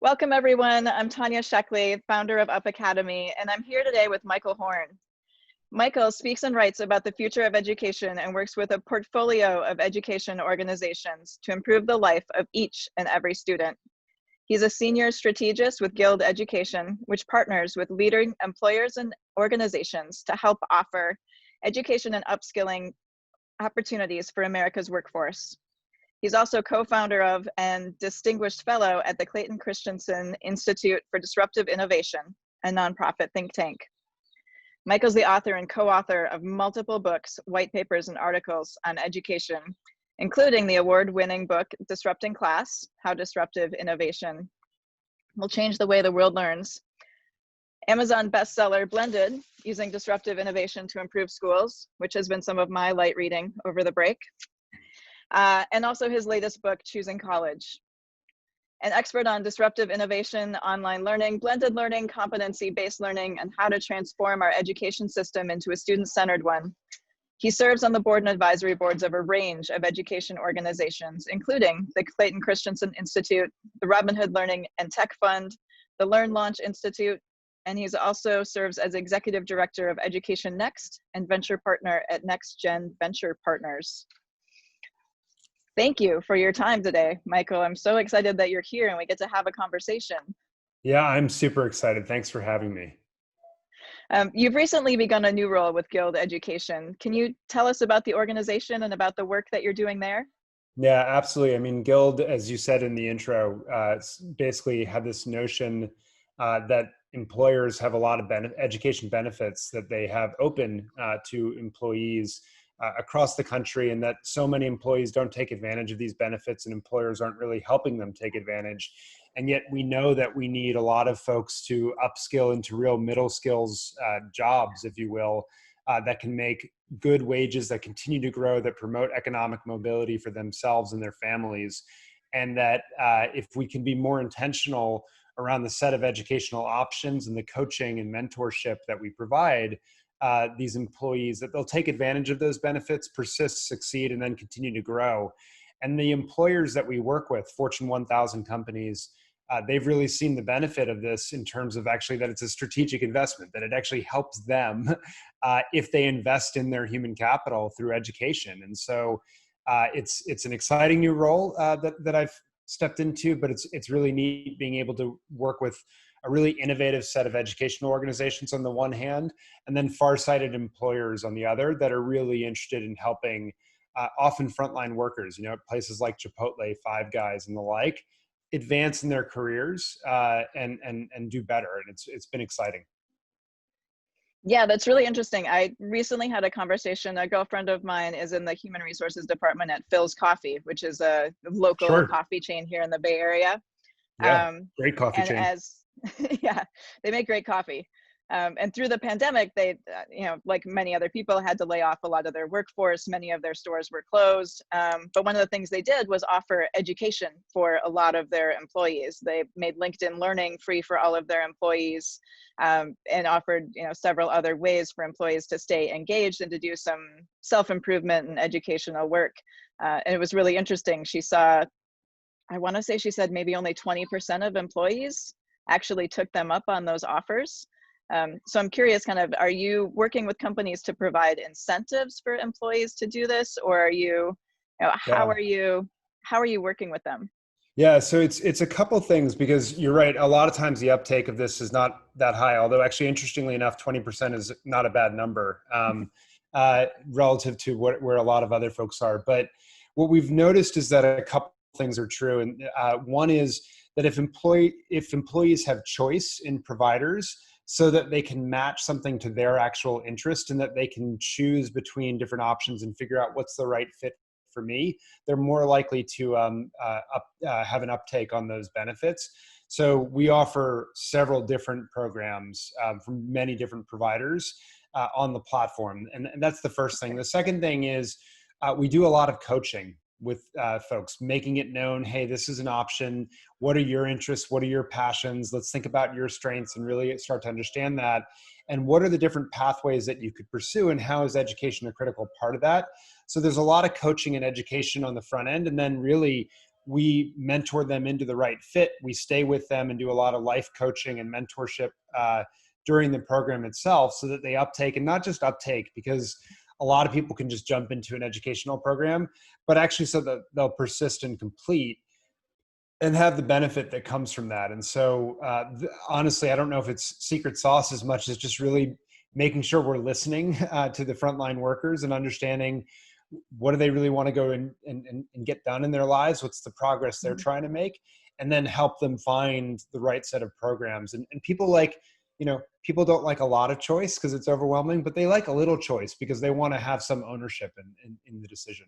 Welcome, everyone. I'm Tanya Sheckley, founder of Up Academy, and I'm here today with Michael Horn. Michael speaks and writes about the future of education and works with a portfolio of education organizations to improve the life of each and every student. He's a senior strategist with Guild Education, which partners with leading employers and organizations to help offer education and upskilling opportunities for America's workforce. He's also co-founder of and distinguished fellow at the Clayton Christensen Institute for Disruptive Innovation, a nonprofit think tank. Michael's the author and co-author of multiple books, white papers, and articles on education, including the award-winning book, Disrupting Class: How Disruptive Innovation Will Change the Way the World Learns, Amazon bestseller, Blended, Using Disruptive Innovation to Improve Schools, which has been some of my light reading over the break. And also his latest book, Choosing College. An expert on disruptive innovation, online learning, blended learning, competency-based learning, and how to transform our education system into a student-centered one. He serves on the board and advisory boards of a range of education organizations, including the Clayton Christensen Institute, the Robin Hood Learning and Tech Fund, the Learn Launch Institute, and he also serves as executive director of Education Next and venture partner at Next Gen Venture Partners. Thank you for your time today, Michael. I'm so excited that you're here and we get to have a conversation. Yeah, I'm super excited. Thanks for having me. You've recently begun a new role with Guild Education. Can you tell us about the organization and about the work that you're doing there? Yeah, absolutely. I mean, Guild, as you said in the intro, basically had this notion that employers have a lot of education benefits that they have open to employees across the country, and that so many employees don't take advantage of these benefits and employers aren't really helping them take advantage. And yet we know that we need a lot of folks to upskill into real middle skills jobs, if you will, that can make good wages, that continue to grow, that promote economic mobility for themselves and their families. And that if we can be more intentional around the set of educational options and the coaching and mentorship that we provide, these employees, that they'll take advantage of those benefits, persist, succeed, and then continue to grow. And the employers that we work with, Fortune 1000 companies, they've really seen the benefit of this in terms of actually that it's a strategic investment, that it actually helps them if they invest in their human capital through education. And so it's an exciting new role that I've stepped into, but it's really neat being able to work with a really innovative set of educational organizations on the one hand, and then far-sighted employers on the other that are really interested in helping often frontline workers, at places like Chipotle, Five Guys, and the like, advance in their careers and do better. And it's been exciting. Yeah, that's really interesting. I recently had a conversation. A girlfriend of mine is in the human resources department at Phil's Coffee, which is a local coffee chain here in the Bay Area. Yeah, great coffee chain. Yeah, they make great coffee. And through the pandemic, they, like many other people, had to lay off a lot of their workforce. Many of their stores were closed. But one of the things they did was offer education for a lot of their employees. They made LinkedIn Learning free for all of their employees, and offered, several other ways for employees to stay engaged and to do some self-improvement and educational work. And it was really interesting. She saw, I want to say she said maybe only 20% of employees actually took them up on those offers. So I'm curious, are you working with companies to provide incentives for employees to do this, or are you, how are you working with them? Yeah, so it's a couple things, because you're right. A lot of times the uptake of this is not that high, although actually, interestingly enough, 20% is not a bad number relative to where a lot of other folks are. But what we've noticed is that a couple things are true. And one is that if employees have choice in providers, so that they can match something to their actual interest and that they can choose between different options and figure out what's the right fit for me, they're more likely to have an uptake on those benefits. So we offer several different programs from many different providers on the platform. And that's the first thing. The second thing is we do a lot of coaching with folks, making it known, hey, this is an option. What are your interests? What are your passions? Let's think about your strengths and really start to understand that. And what are the different pathways that you could pursue, and how is education a critical part of that? So there's a lot of coaching and education on the front end. And then really we mentor them into the right fit. We stay with them and do a lot of life coaching and mentorship during the program itself, so that they uptake, and not just uptake, because a lot of people can just jump into an educational program, but actually so that they'll persist and complete and have the benefit that comes from that. And so honestly, I don't know if it's secret sauce as much as just really making sure we're listening to the frontline workers and understanding what do they really want to go and get done in their lives, what's the progress they're trying to make, and then help them find the right set of programs. And people like, people don't like a lot of choice because it's overwhelming, but they like a little choice because they want to have some ownership in the decision.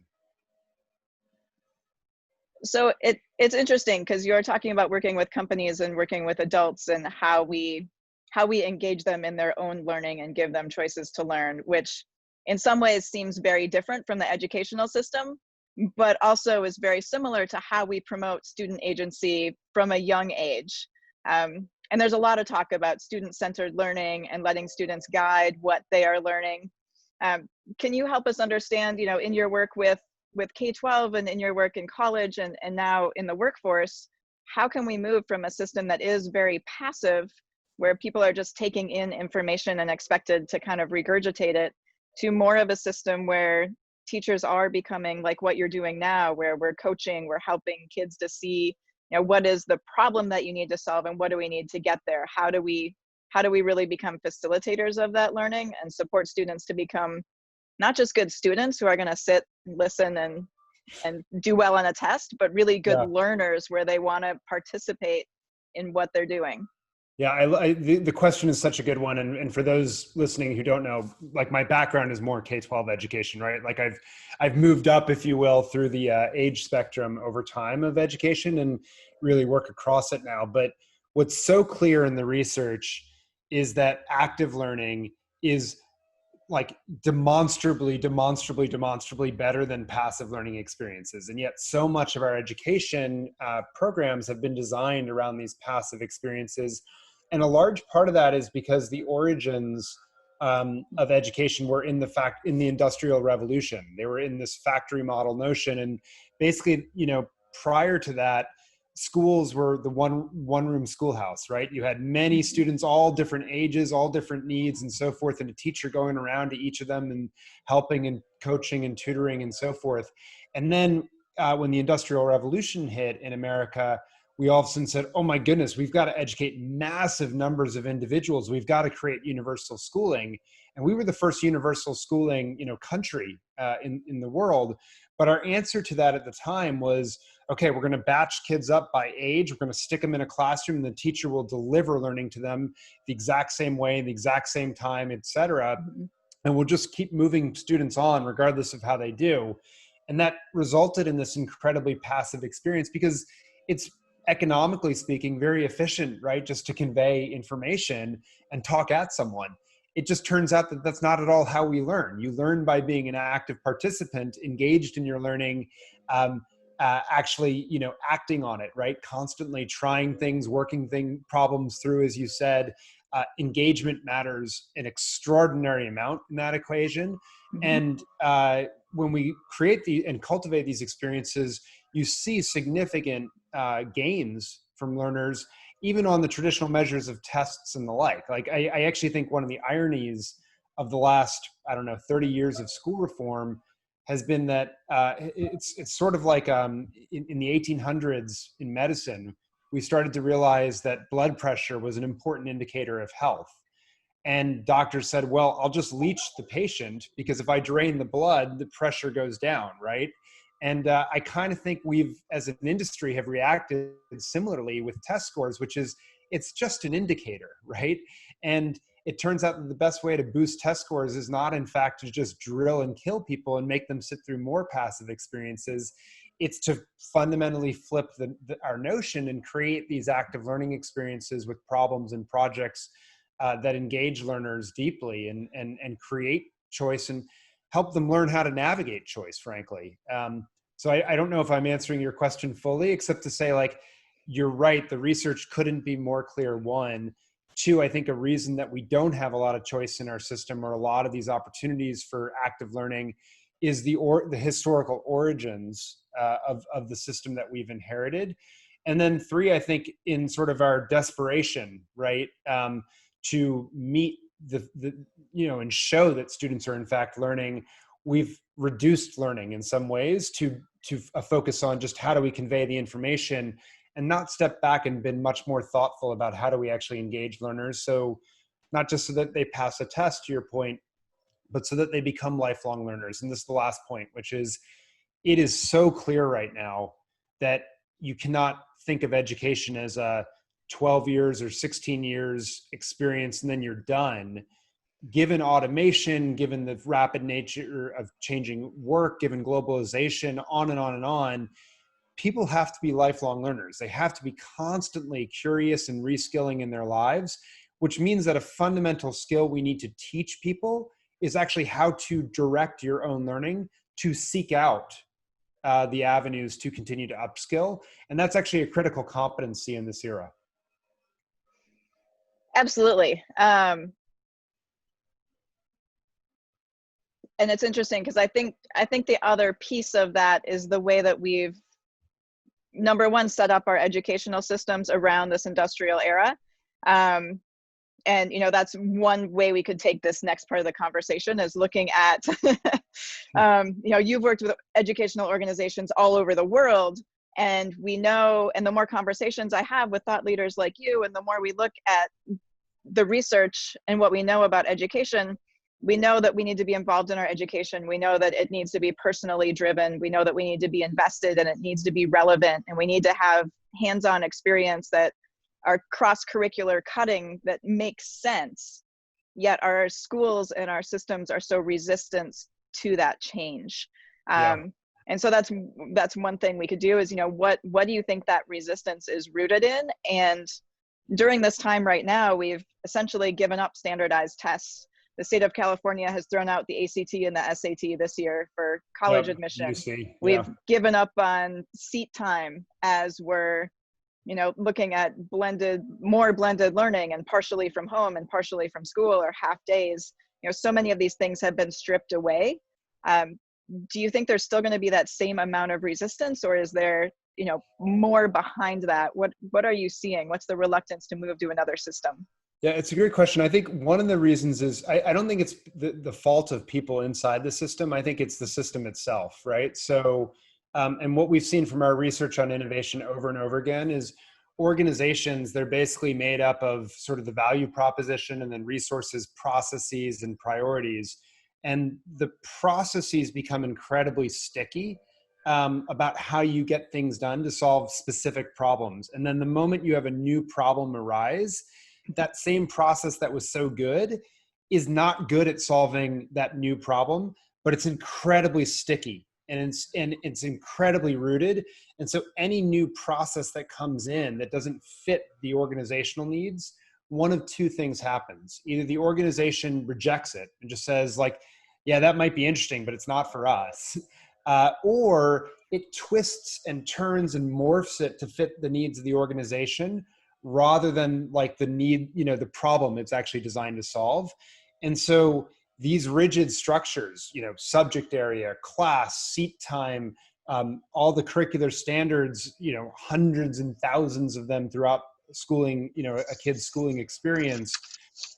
So it's interesting because you're talking about working with companies and working with adults and how we engage them in their own learning and give them choices to learn, which in some ways seems very different from the educational system, but also is very similar to how we promote student agency from a young age. And there's a lot of talk about student-centered learning and letting students guide what they are learning. Can you help us understand, in your work with K-12 and in your work in college and now in the workforce, how can we move from a system that is very passive, where people are just taking in information and expected to kind of regurgitate it, to more of a system where teachers are becoming like what you're doing now, where we're coaching, we're helping kids to see, what is the problem that you need to solve and what do we need to get there? How do we really become facilitators of that learning and support students to become not just good students who are going to sit, listen, and do well on a test, but really good learners where they want to participate in what they're doing? Yeah, the question is such a good one. And for those listening who don't know, like my background is more K-12 education, right? Like I've moved up, if you will, through the age spectrum over time of education and really work across it now. But what's so clear in the research is that active learning is like demonstrably better than passive learning experiences. And yet so much of our education programs have been designed around these passive experiences. And a large part of that is because the origins of education were in the Industrial Revolution. They were in this factory model notion. And basically, prior to that, schools were the one room schoolhouse, right? You had many students, all different ages, all different needs and so forth, and a teacher going around to each of them and helping and coaching and tutoring and so forth. And then when the Industrial Revolution hit in America, we all of a sudden said, oh my goodness, we've got to educate massive numbers of individuals. We've got to create universal schooling. And we were the first universal schooling, country in the world. But our answer to that at the time was, okay, we're going to batch kids up by age. We're going to stick them in a classroom and the teacher will deliver learning to them the exact same way, the exact same time, et cetera. And we'll just keep moving students on regardless of how they do. And that resulted in this incredibly passive experience because it's, economically speaking, very efficient, right? Just to convey information and talk at someone. It just turns out that that's not at all how we learn. You learn by being an active participant, engaged in your learning, actually, acting on it, right? Constantly trying things, working problems through, as you said. Engagement matters an extraordinary amount in that equation. And when we create and cultivate these experiences, you see significant gains from learners, even on the traditional measures of tests and the like. Like I actually think one of the ironies of the last, 30 years of school reform has been that it's sort of like in the 1800s in medicine, we started to realize that blood pressure was an important indicator of health. And doctors said, well, I'll just leach the patient because if I drain the blood, the pressure goes down, right? And I kind of think we've, as an industry, have reacted similarly with test scores, which is, it's just an indicator, right? And it turns out that the best way to boost test scores is not, in fact, to just drill and kill people and make them sit through more passive experiences. It's to fundamentally flip our notion and create these active learning experiences with problems and projects that engage learners deeply and create choice and help them learn how to navigate choice, frankly. So I don't know if I'm answering your question fully, except to say, like, you're right, the research couldn't be more clear, one. Two, I think a reason that we don't have a lot of choice in our system or a lot of these opportunities for active learning is the historical origins of the system that we've inherited. And then 3, I think in sort of our desperation, right, to meet the and show that students are in fact learning, we've reduced learning in some ways to a focus on just how do we convey the information, and not step back and been much more thoughtful about how do we actually engage learners. So not just so that they pass a test, to your point, but so that they become lifelong learners. And this is the last point, which is, it is so clear right now that you cannot think of education as a 12 years or 16 years experience and then you're done. Given automation, given the rapid nature of changing work, given globalization, on and on and on, people have to be lifelong learners. They have to be constantly curious and reskilling in their lives, which means that a fundamental skill we need to teach people is actually how to direct your own learning, to seek out the avenues to continue to upskill. And that's actually a critical competency in this era. Absolutely. And it's interesting because I think the other piece of that is the way that we've, number one, set up our educational systems around this industrial era. And that's one way we could take this next part of the conversation, is looking at you've worked with educational organizations all over the world, and we know, and the more conversations I have with thought leaders like you, and the more we look at the research and what we know about education, we know that we need to be involved in our education. We know that it needs to be personally driven. We know that we need to be invested, and it needs to be relevant, and we need to have hands-on experience that are cross-curricular cutting, that makes sense. Yet our schools and our systems are so resistant to that change. And so that's one thing we could do is, what do you think that resistance is rooted in? And during this time right now, we've essentially given up standardized tests. The state of California has thrown out the ACT and the SAT this year for college admission. We've given up on seat time, as we're looking at more blended learning, and partially from home and partially from school, or half days. So many of these things have been stripped away. Do you think there's still going to be that same amount of resistance, or is there, more behind that? What are you seeing? What's the reluctance to move to another system? Yeah, it's a great question. I think one of the reasons is, I don't think it's the fault of people inside the system. I think it's the system itself, right? So, and what we've seen from our research on innovation over and over again is organizations, they're basically made up of sort of the value proposition, and then resources, processes, and priorities. And the processes become incredibly sticky about how you get things done to solve specific problems. And then the moment you have a new problem arise, that same process that was so good is not good at solving that new problem, but it's incredibly sticky, and it's incredibly rooted. And so any new process that comes in that doesn't fit the organizational needs, one of two things happens. Either the organization rejects it and just says, like, yeah, that might be interesting, but it's not for us. Or it twists and turns and morphs it to fit the needs of the organization, rather than like the need, the problem it's actually designed to solve. And so these rigid structures, subject area, class, seat time, all the curricular standards, hundreds and thousands of them throughout schooling, a kid's schooling experience,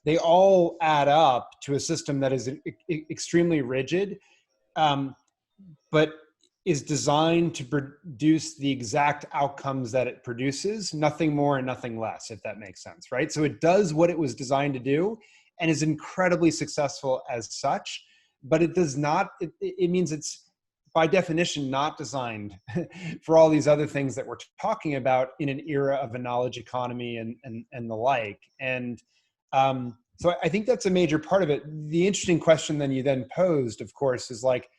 they all add up to a system that is extremely rigid, but is designed to produce the exact outcomes that it produces, nothing more and nothing less, if that makes sense, right? So it does what it was designed to do and is incredibly successful as such, but it does not, it means it's by definition not designed for all these other things that we're talking about in an era of a knowledge economy and the like. And so I think that's a major part of it. The interesting question then you then posed, of course, is like,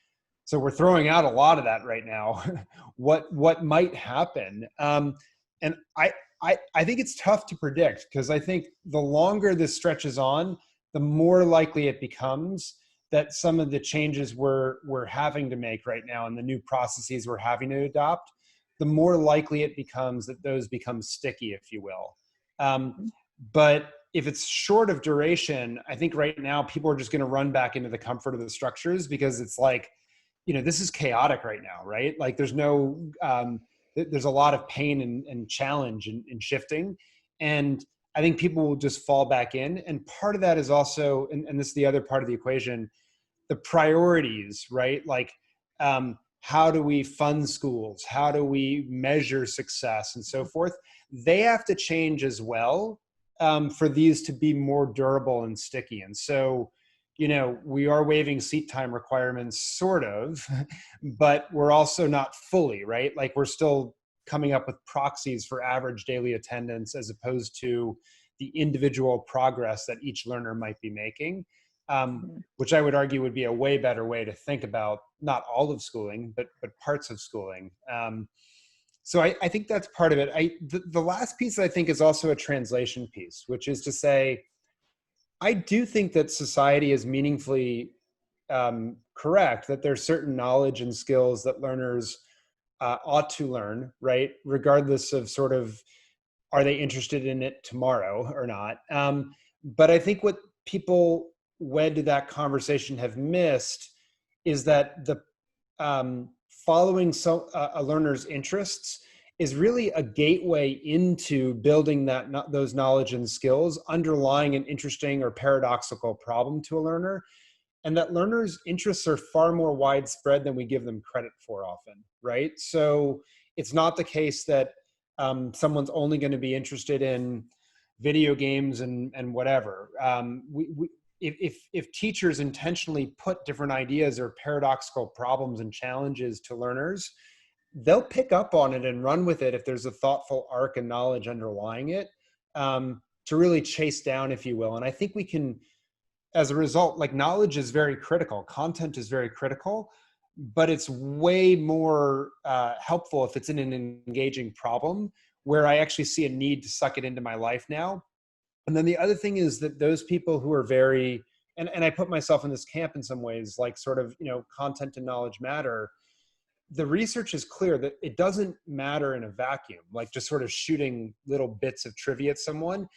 so we're throwing out a lot of that right now. What might happen? And I think it's tough to predict, because I think the longer this stretches on, the more likely it becomes that some of the changes we're having to make right now and the new processes we're having to adopt, the more likely it becomes that those become sticky, if you will. But if it's short of duration, I think right now people are just going to run back into the comfort of the structures, because it's like, this is chaotic right now, right? Like there's there's a lot of pain and challenge in shifting. And I think people will just fall back in. And part of that is also, and this is the other part of the equation, the priorities, right? Like, how do we fund schools? How do we measure success and so forth? They have to change as well, for these to be more durable and sticky. And so, we are waiving seat time requirements, sort of, but we're also not fully, right? Like we're still coming up with proxies for average daily attendance as opposed to the individual progress that each learner might be making, which I would argue would be a way better way to think about not all of schooling, but parts of schooling. So I think that's part of it. The last piece I think is also a translation piece, which is to say, I do think that society is meaningfully correct that there's certain knowledge and skills that learners ought to learn, right? Regardless of sort of, are they interested in it tomorrow or not? But I think what people wed to that conversation have missed is that the following a learner's interests is really a gateway into building those knowledge and skills underlying an interesting or paradoxical problem to a learner. And that learners' interests are far more widespread than we give them credit for often, right? So it's not the case that someone's only going to be interested in video games and whatever. If teachers intentionally put different ideas or paradoxical problems and challenges to learners, they'll pick up on it and run with it if there's a thoughtful arc and knowledge underlying it, to really chase down, if you will. And I think we can, as a result, like knowledge is very critical, content is very critical, but it's way more helpful if it's in an engaging problem where I actually see a need to suck it into my life now. And then the other thing is that those people who are very, and I put myself in this camp in some ways, like sort of, content and knowledge matter. The research is clear that it doesn't matter in a vacuum, like just sort of shooting little bits of trivia at someone.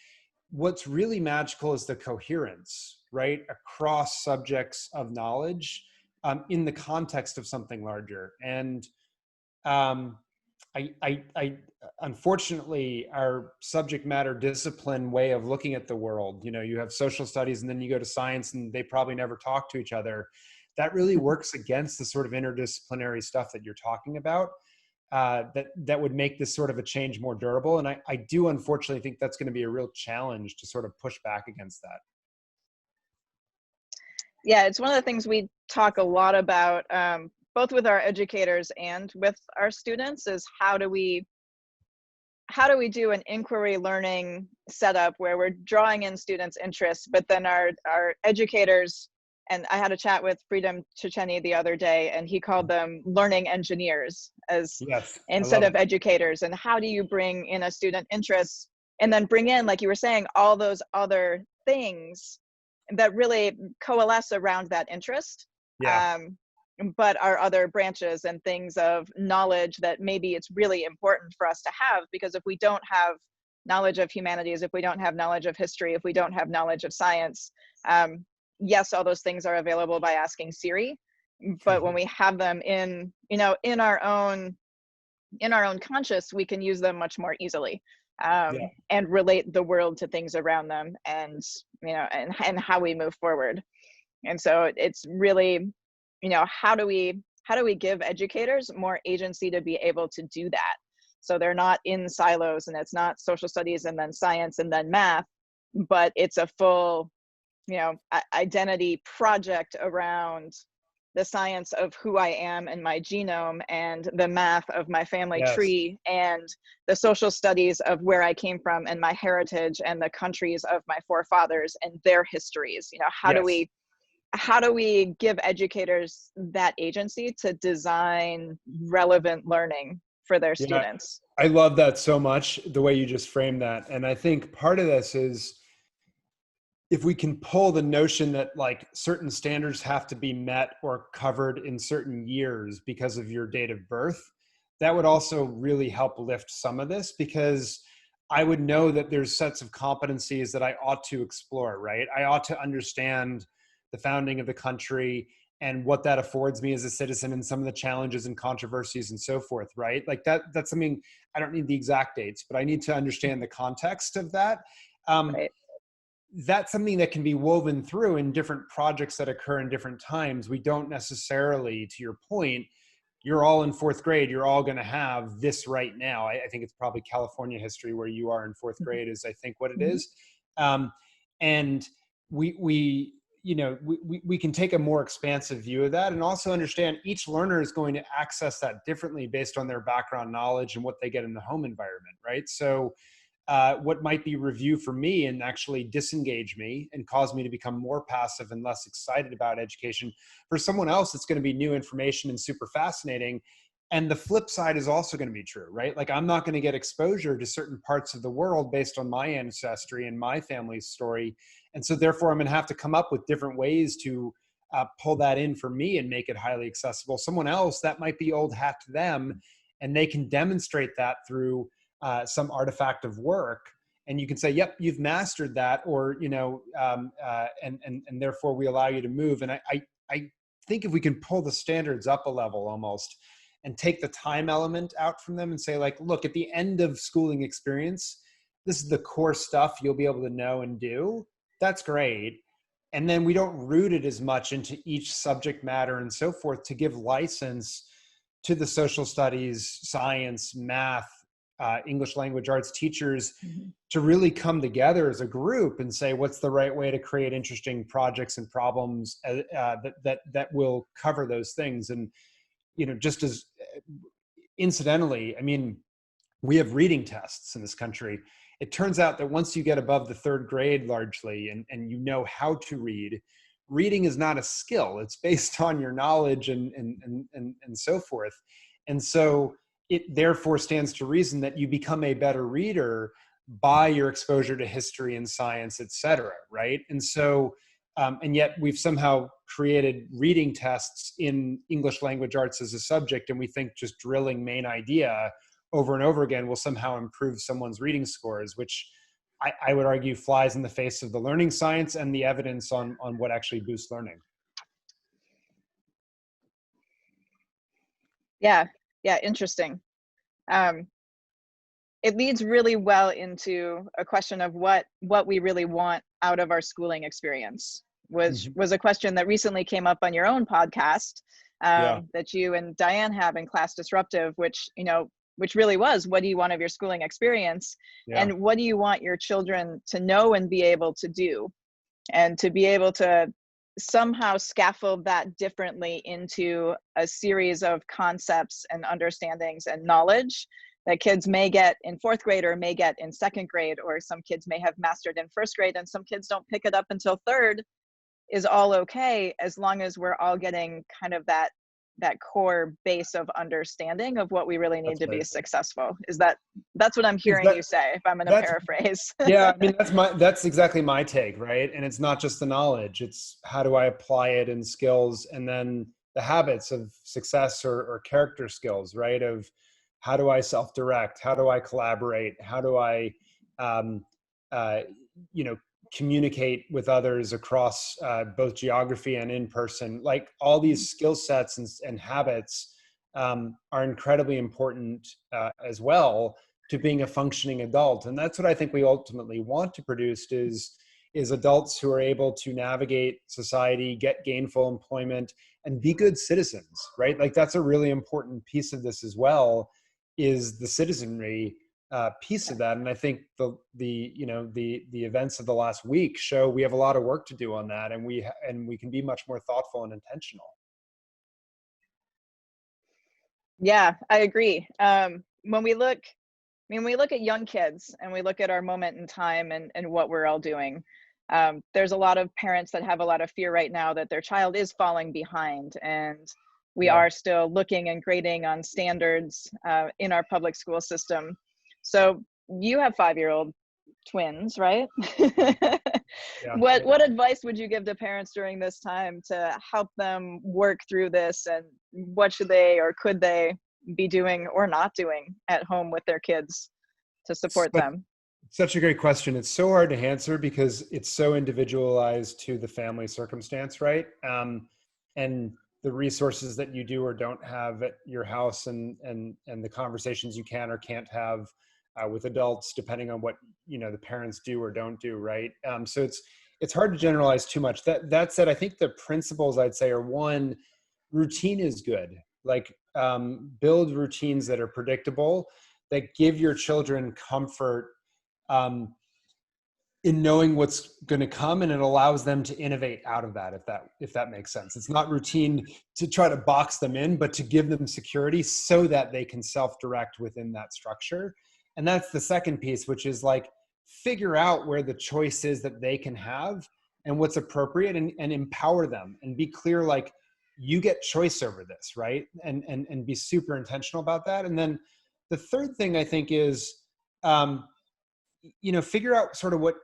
What's really magical is the coherence, right, across subjects of knowledge, in the context of something larger. And I unfortunately, our subject matter discipline way of looking at the world, you have social studies and then you go to science and they probably never talk to each other. That really works against the sort of interdisciplinary stuff that you're talking about, that would make this sort of a change more durable. And I do unfortunately think that's going to be a real challenge to sort of push back against that. Yeah, it's one of the things we talk a lot about, both with our educators and with our students, is how do we do an inquiry learning setup where we're drawing in students' interests, but then our educators, and I had a chat with Freedom Chicheni the other day, and he called them learning engineers instead of educators. And how do you bring in a student interest and then bring in, like you were saying, all those other things that really coalesce around that interest, but are other branches and things of knowledge that maybe it's really important for us to have, because if we don't have knowledge of humanities, if we don't have knowledge of history, if we don't have knowledge of science, yes, all those things are available by asking Siri, but when we have them in our own conscious, we can use them much more easily, and relate the world to things around them, and and how we move forward. And so it's really, how do we give educators more agency to be able to do that, so they're not in silos and it's not social studies and then science and then math, but it's a full identity project around the science of who I am and my genome, and the math of my family tree, and the social studies of where I came from and my heritage, and the countries of my forefathers and their histories. How do we give educators that agency to design relevant learning for their students? I love that so much, the way you just framed that. And I think part of this is, if we can pull the notion that like certain standards have to be met or covered in certain years because of your date of birth, that would also really help lift some of this, because I would know that there's sets of competencies that I ought to explore, right? I ought to understand the founding of the country and what that affords me as a citizen and some of the challenges and controversies and so forth, right? Like that's something, I don't need the exact dates, but I need to understand the context of that. Right. That's something that can be woven through in different projects that occur in different times. We don't necessarily, to your point, you're all in fourth grade, you're all going to have this right now. I think it's probably California history where you are in fourth grade is I think what it Mhm. is. And we can take a more expansive view of that and also understand each learner is going to access that differently based on their background knowledge and what they get in the home environment, right? So what might be review for me and actually disengage me and cause me to become more passive and less excited about education. For someone else, it's going to be new information and super fascinating. And the flip side is also going to be true, right? Like I'm not going to get exposure to certain parts of the world based on my ancestry and my family's story. And so therefore I'm going to have to come up with different ways to pull that in for me and make it highly accessible. Someone else, that might be old hat to them, and they can demonstrate that through some artifact of work, and you can say, "Yep, you've mastered that," or and therefore we allow you to move. And I think if we can pull the standards up a level almost, and take the time element out from them, and say, like, look, at the end of schooling experience, this is the core stuff you'll be able to know and do. That's great. And then we don't root it as much into each subject matter and so forth to give license to the social studies, science, math, English language arts teachers Mhm. to really come together as a group and say, what's the right way to create interesting projects and problems that will cover those things. And, just as incidentally, I mean, we have reading tests in this country. It turns out that once you get above the third grade largely and you know how to read, reading is not a skill. It's based on your knowledge and so forth. And so it therefore stands to reason that you become a better reader by your exposure to history and science, et cetera, right? And so, and yet we've somehow created reading tests in English language arts as a subject, and we think just drilling main idea over and over again will somehow improve someone's reading scores, which I would argue flies in the face of the learning science and the evidence on what actually boosts learning. Yeah. Yeah. Interesting. Um, it leads really well into a question of what we really want out of our schooling experience, which Mhm. was a question that recently came up on your own podcast, Yeah, that you and Diane have in Class Disruptive, which really was, what do you want of your schooling experience, yeah, and what do you want your children to know and be able to do, and to be able to somehow scaffold that differently into a series of concepts and understandings and knowledge that kids may get in fourth grade or may get in second grade, or some kids may have mastered in first grade and some kids don't pick it up until third, is all okay, as long as we're all getting kind of that core base of understanding of what we really need that's to be right. successful. That's what I'm Is hearing that you say, if I'm going to that's paraphrase. Yeah, I mean that's exactly my take, right? And it's not just the knowledge; it's how do I apply it in skills, and then the habits of success or character skills, right? Of how do I self-direct? How do I collaborate? How do I, um, uh, you know, communicate with others across both geography and in person? Like all these skill sets and habits are incredibly important as well to being a functioning adult. And that's what I think we ultimately want to produce is adults who are able to navigate society, get gainful employment, and be good citizens, right? Like that's a really important piece of this as well, is the citizenry piece of that. And I think the events of the last week show we have a lot of work to do on that, and we can be much more thoughtful and intentional. Yeah, I agree. When we look at young kids and we look at our moment in time and what we're all doing, there's a lot of parents that have a lot of fear right now that their child is falling behind, and we Yeah. are still looking and grading on standards in our public school system. So you have 5-year-old twins, right? Yeah. What advice would you give to parents during this time to help them work through this, and what should they or could they be doing or not doing at home with their kids to support But them? such a great question. It's so hard to answer because it's so individualized to the family circumstance, right? and the resources that you do or don't have at your house, and the conversations you can or can't have with adults, depending on what, you know, the parents do or don't do, right? So it's hard to generalize too much. That said, I think the principles I'd say are: one, routine is good. Like, build routines that are predictable, that give your children comfort in knowing what's going to come, and it allows them to innovate out of that, if that makes sense. It's not routine to try to box them in, but to give them security so that they can self-direct within that structure. And that's the second piece, which is like, figure out where the choice is that they can have and what's appropriate, and empower them, and be clear, like, you get choice over this, right? And be super intentional about that. And then the third thing I think is, you know, figure out sort of what,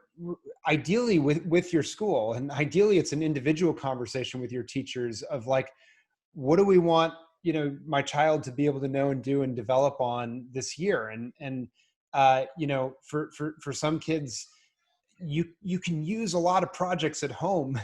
ideally with your school, and ideally it's an individual conversation with your teachers of like, what do we want, you know, my child to be able to know and do and develop on this year? And you know, for some kids, you can use a lot of projects at home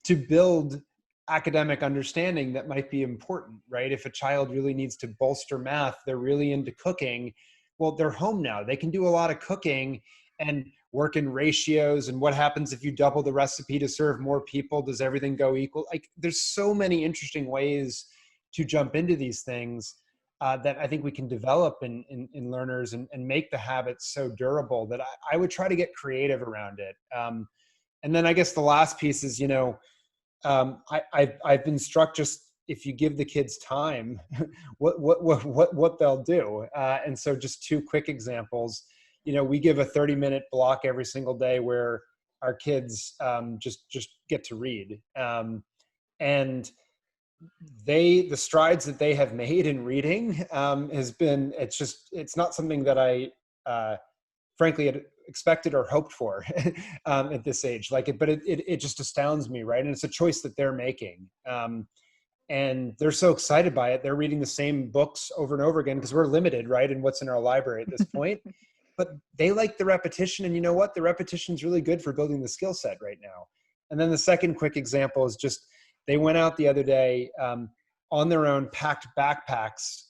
to build academic understanding that might be important, right? If a child really needs to bolster math, they're really into cooking, well, they're home now, they can do a lot of cooking and work in ratios. And what happens if you double the recipe to serve more people? Does everything go equal? Like, there's so many interesting ways to jump into these things that I think we can develop in learners, and make the habits so durable that I would try to get creative around it. And then I guess the last piece is, you know, I've been struck, just if you give the kids time, what they'll do. And so just two quick examples. You know, we give a 30-minute block every single day where our kids just get to read. And the strides that they have made in reading has been, it's not something that I frankly had expected or hoped for at this age. Like, but it just astounds me, right? And it's a choice that they're making. And they're so excited by it. They're reading the same books over and over again because we're limited, right, in what's in our library at this point. But they like the repetition, and you know what? The repetition is really good for building the skill set right now. And then the second quick example is just, they went out the other day on their own, packed backpacks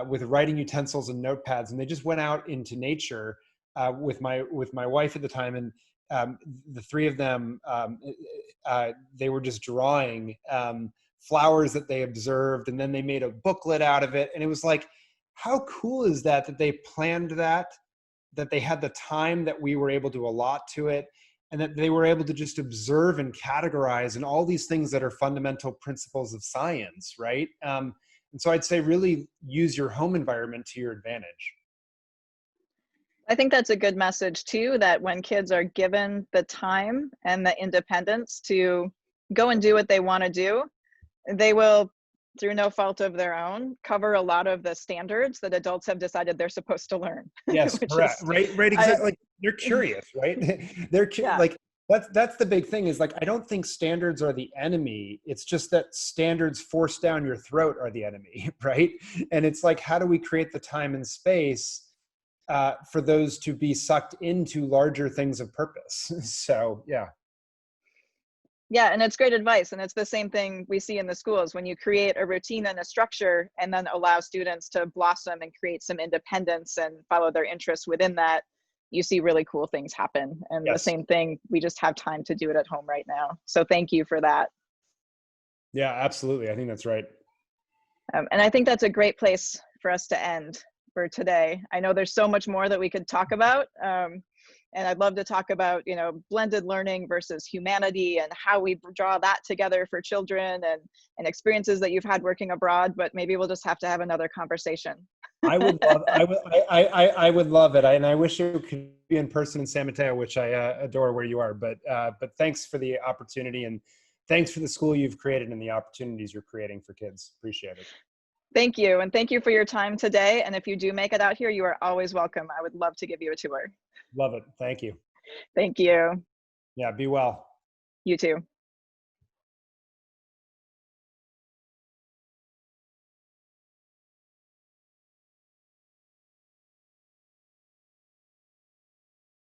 with writing utensils and notepads, and they just went out into nature with my wife at the time, and the three of them, they were just drawing flowers that they observed, and then they made a booklet out of it. And it was like, how cool is that they planned that they had the time that we were able to allot to it, and that they were able to just observe and categorize, and all these things that are fundamental principles of science, right? And so I'd say really use your home environment to your advantage. I think that's a good message too, that when kids are given the time and the independence to go and do what they want to do, they will, through no fault of their own, cover a lot of the standards that adults have decided they're supposed to learn. Yes, correct. Right, exactly. Like, they're curious, right? Yeah. Like, that's the big thing, is like, I don't think standards are the enemy. It's just that standards forced down your throat are the enemy, right? And it's like, how do we create the time and space for those to be sucked into larger things of purpose? So, yeah. Yeah, and it's great advice. And it's the same thing we see in the schools. When you create a routine and a structure and then allow students to blossom and create some independence and follow their interests within that, you see really cool things happen. And Yes. The same thing, we just have time to do it at home right now. So thank you for that. Yeah, absolutely. I think that's right. And I think that's a great place for us to end for today. I know there's so much more that we could talk about. And I'd love to talk about, you know, blended learning versus humanity and how we draw that together for children, and experiences that you've had working abroad, but maybe we'll just have to have another conversation. I would love it. And I wish you could be in person in San Mateo, which I adore where you are. But thanks for the opportunity, and thanks for the school you've created and the opportunities you're creating for kids. Appreciate it. Thank you. And thank you for your time today. And if you do make it out here, you are always welcome. I would love to give you a tour. Love it. Thank you. Thank you. Yeah, be well. You too.